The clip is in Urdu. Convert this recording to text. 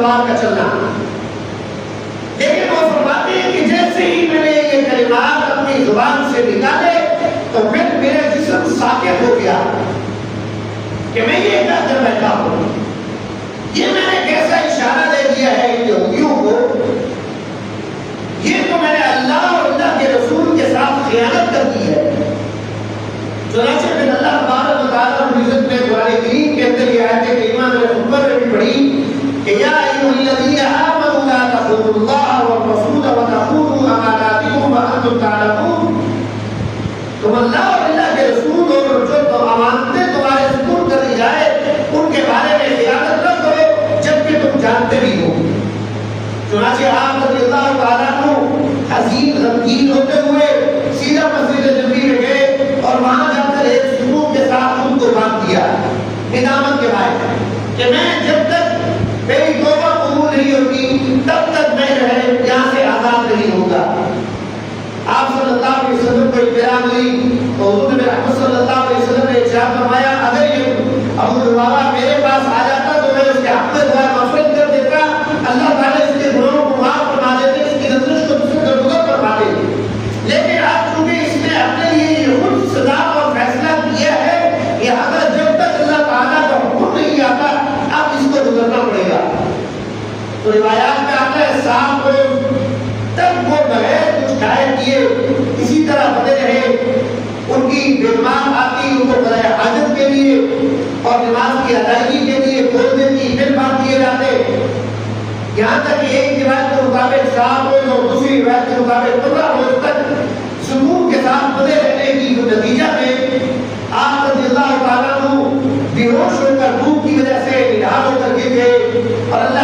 تلوار کا چلنا. لیکن وہ فرماتے ہیں کہ جیسے ہی میں نے یہ کلمات اپنی زبان سے نکالے تو پھر میرا جسم ساکت ہو گیا کہ میں یہ کیا کر بیٹھا ہوں. یہ میں نے کیسا اشارہ دے دیا ہے ان یہودیوں کو. یہ تو میں نے اللہ اور اللہ کے رسول کے ساتھ خیانت کر دی ہے. چنانچہ پھر اللہ تبارک و تعالیٰ رب العزت نے قرآن کریم کے اندر یہ آیت کریمہ میں خطبہ میں بھی پڑھی کہ یا ایھا الذین آمنوا لا تخونوا اللہ والرسول وتخونوا اماناتکم وانتم تعلمون. تم اللہ اور اللہ کے رسول اور جو امانتیں تمہارے سپرد کر دی جائے ان کے بارے میں خیانت نہ کرو جبکہ تم جانتے بھی ہو. چنانچہ آپ رضی اللہ تعالیٰ عنہ حزین غمگین ہوتے ہوئے سیدھا مسجد نبوی میں گئے اور وہاں جا کر ایک ستون کے ساتھ ان کو باندھ دیا ندامت کے بعد کہ میں جب تک میری توبہ قبول نہیں ہوگی تب تک میں جو ہے یہاں سے آزاد نہیں ہوگا. آپ صلی اللہ علیہ وسلم کو اطلاع ملی تو حضور نبی رحمت صلی اللہ علیہ وسلم نے ارشاد فرمایا اگر یہ ابو لبابہ میرے پاس آ جاتا تو میں اس کے حق میں دعا مغفرت کر دیتا. اللہ تعالیٰ اس کے گناہوں کو معاف فرما دیتے, اس کی نظرش کو درگزر فرما دیتے. لیکن آپ چونکہ اس نے اپنے لیے یہ خود سزا اور فیصلہ کیا ہے لہٰذا جب تک اللہ تعالیٰ کا حکم نہیں آتا اب اس کو گزرنا پڑے گا. تو روایات میں آتا ہے 7 روز تب وہ بغیر کچھ کھائے پیے اسی طرح بنے رہے. ان کی بیمار آتی ان کو قضاء حاجت کے لیے اور نماز کی ادائیگی کے لیے کھول دیتی پھر باندھ دیے جاتے. یہاں تک کہ ایک روایت کے مطابق 7 روز اور دوسری روایت کے مطابق 15 روز تک سکون کے ساتھ بنے رہنے کی نتیجہ میں آپ رضی اللہ تعالیٰ عنہ بے ہوش ہو کر بھوک کی وجہ سے نڈھال ہو کر گر گئے اور اللہ